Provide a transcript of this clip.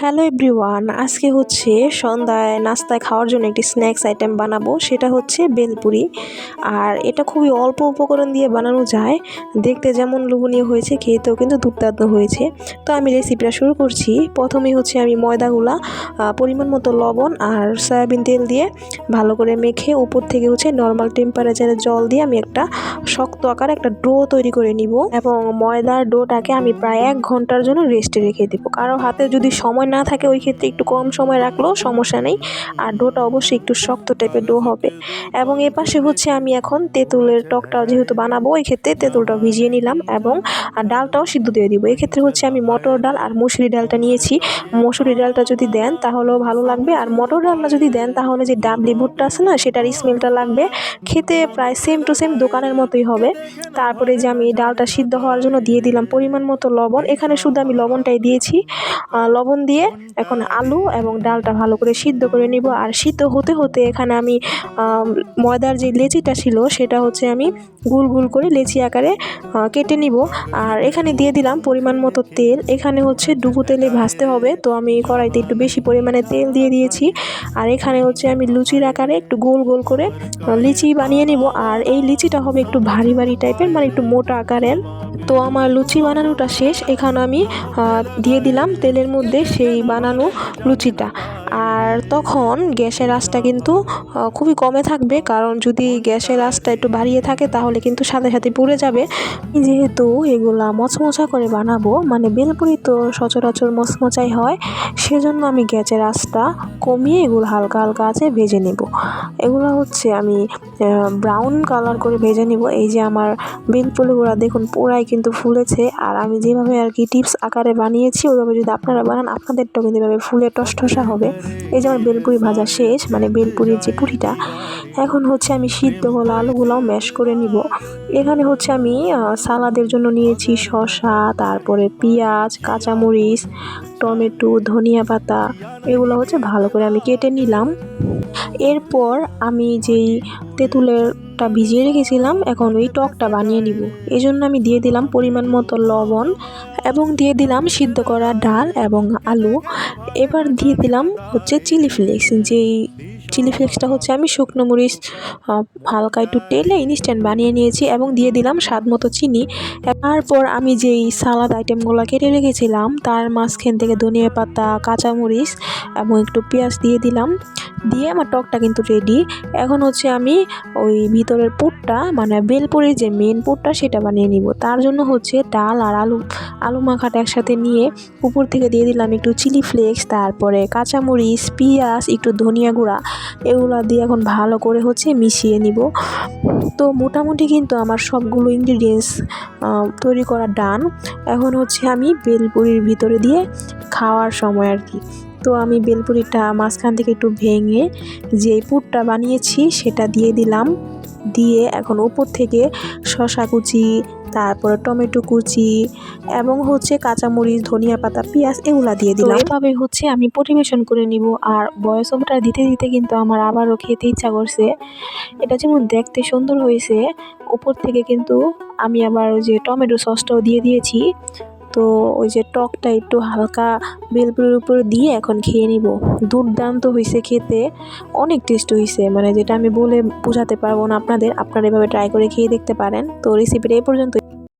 Hello everyone, আজকে হচ্ছে সন্ধ্যায় নাস্তায় খাওয়ার জন্য একটি স্ন্যাক্স আইটেম বানাবো। সেটা হচ্ছে বেলপুরি। আর এটা খুবই অল্প উপকরণ দিয়ে বানানো যায়। দেখতে যেমন লোভনীয় হয়েছে, খেতেও কিন্তু দুর্দান্ত হয়েছে। তো আমি রেসিপিটা শুরু করছি। প্রথমেই হচ্ছে আমি ময়দাগুলা পরিমাণ মতো লবণ আর সয়াবিন তেল দিয়ে ভালো করে মেখে উপর থেকে হচ্ছে নর্মাল টেম্পারেচারে জল দিয়ে আমি একটা শক্ত আকার একটা ডো তৈরি করে নিব। এবং ময়দার ডোটাকে আমি প্রায় 1 ঘন্টার জন্য রেস্টে রেখে দেবো। কারো হাতে যদি সময় না থাকে ওই ক্ষেত্রে একটু কম সময় রাখলেও সমস্যা নেই। আর ডোটা অবশ্যই একটু শক্ত টাইপের ডো হবে। এবং এ পাশে হচ্ছে আমি এখন তেঁতুলের টকটা যেহেতু বানাবো, ওই ক্ষেত্রে তেঁতুলটা ভিজিয়ে নিলাম এবং ডালটাও সিদ্ধ দিয়ে দিব। এক্ষেত্রে হচ্ছে আমি মটর ডাল আর মসুরি ডালটা নিয়েছি। মসুরি ডালটা যদি দেন তাহলেও ভালো লাগবে, আর মটর ডালটা যদি দেন তাহলে যে ডাবলি ভুট্টা আছে না, সেটার স্মেলটা লাগবে। খেতে প্রায় সেম টু সেম দোকানের মতোই হবে। তারপরে যে আমি ডালটা সিদ্ধ হওয়ার জন্য দিয়ে দিলাম পরিমাণ মতো লবণ। এখানে শুধু আমি লবণটাই দিয়েছি। লবণ দিয়ে এখন আলু এবং ডালটা ভালো করে সিদ্ধ করে নিব। আর সিদ্ধ হতে হতে এখানে আমি ময়দার যে লেচিটা ছিল সেটা হচ্ছে আমি গোল গোল করে লেচি আকারে কেটে নিব। আর এখানে দিয়ে দিলাম পরিমাণ মতো তেল। এখানে হচ্ছে ডুবো তেলে ভাজতে হবে, তো আমি কড়াইতে একটু বেশি পরিমাণে তেল দিয়ে দিয়েছি। আর এখানে হচ্ছে আমি লুচির আকারে একটু গোল গোল করে লিচি বানিয়ে নিব। আর এই লিচিটা হবে একটু ভারী ভারী টাইপের, মানে একটু মোটা আকারের। তো আমার লুচি বানানোটা শেষ। এখানে আমি দিয়ে দিলাম তেলের মধ্যে সেই বানানো লুচিটা। আর তখন গ্যাসের আঁচটা কিন্তু খুবই কমে থাকবে, কারণ যদি গ্যাসের আঁচটা একটু বাড়িয়ে থাকে তাহলে কিন্তু সাথে সাথে পুড়ে যাবে। যেহেতু এগুলা মচমচা করে বানাবো, মানে বেলপুরি তো সচরাচর মচমচাই হয়, সেজন্য আমি গ্যাসের আঁচটা কমিয়ে এগুলো হালকা হালকা আছে ভেজে নেব। এগুলো হচ্ছে আমি ব্রাউন কালার করে ভেজে নিব। এই যে আমার বেলপুরিগুলো দেখুন পুরাই কিন্তু ফুলেছে। আর আমি যেভাবে আর কি টিপস আকারে বানিয়েছি ওইভাবে যদি আপনারা বানান আপনাদেরটাও কিন্তু এভাবে ফুলে টসটসা হবে। এই যে আমার বেলপুরি ভাজা শেষ, মানে বেলপুরির যে পুরিটা। এখন হচ্ছে আমি সিদ্ধ করা আলুগুলাও ম্যাশ করে নিব। এখানে হচ্ছে আমি সালাদের জন্য নিয়েছি শসা, তারপরে পেঁয়াজ, কাঁচামরিচ, টমেটো, ধনিয়া পাতা। এগুলো হচ্ছে ভালো করে আমি কেটে নিলাম। এরপর আমি যেই তেঁতুলেরটা ভিজিয়ে রেখেছিলাম, এখন ওই টকটা বানিয়ে নিব। এই জন্য আমি দিয়ে দিলাম পরিমাণ মতো লবণ এবং দিয়ে দিলাম সিদ্ধ করা ডাল এবং আলু। এবার দিয়ে দিলাম হচ্ছে চিলি ফ্লেক্স। যেই চিলি ফ্লেক্সটা হচ্ছে আমি শুকনো মরিচ হালকা একটু তেলে ইনস্ট্যান্ট বানিয়ে নিয়েছি এবং দিয়ে দিলাম স্বাদ মতো চিনি। তারপর আমি যেই সালাদ আইটেমগুলো কেটে রেখেছিলাম তার মাঝখান থেকে ধনিয়া পাতা, কাঁচামরিচ এবং একটু পেঁয়াজ দিয়ে দিলাম। দিয়ে আমার টকটা কিন্তু রেডি। এখন হচ্ছে আমি ওই ভিতরের পুরটা, মানে বেলপুরির যে মেন পুরটা, সেটা বানিয়ে নিব। তার জন্য হচ্ছে ডাল আর আলু মাখাটা একসাথে নিয়ে উপর থেকে দিয়ে দিলাম একটু চিলি ফ্লেক্স, তারপরে কাঁচামরিচ, পেঁয়াজ, একটু ধনিয়া গুঁড়া। এগুলো দিয়ে এখন ভালো করে হচ্ছে মিশিয়ে নিব। তো মোটামুটি কিন্তু আমার সবগুলো ইনগ্রিডিয়েন্টস তৈরি করা ডান। এখন হচ্ছে আমি বেলপুরির ভিতরে দিয়ে খাওয়ার সময় আর কি। তো আমি বেলপুরিটা মাঝখান থেকে একটু ভেঙে যে পুরটা বানিয়েছি সেটা দিয়ে দিলাম। দিয়ে এখন উপর থেকে শসা কুচি, তারপরে টমেটো কুচি এবং হচ্ছে কাঁচামরিচ, ধনিয়া পাতা, পেঁয়াজ এগুলা দিয়ে দিলাম। এভাবে হচ্ছে আমি পরিবেশন করে নিব। আর ভয়েস ওভারটা দিতে দিতে কিন্তু আমার আবারও খেতে ইচ্ছা করছে। এটা যেমন দেখতে সুন্দর হয়েছে, উপর থেকে কিন্তু আমি আবার ওই যে টমেটো সসটাও দিয়ে দিয়েছি। তো ওই যে টকটা একটু হালকা বেলপুরির উপরে দিয়ে এখন খেয়ে নিব। দুর্দান্ত হয়েছে খেতে, অনেক টেস্ট হয়েছে, মানে যেটা আমি বলে বোঝাতে পারবো না আপনাদের। আপনারা এভাবে ট্রাই করে খেয়ে দেখতে পারেন। তো রেসিপিটা এই পর্যন্ত।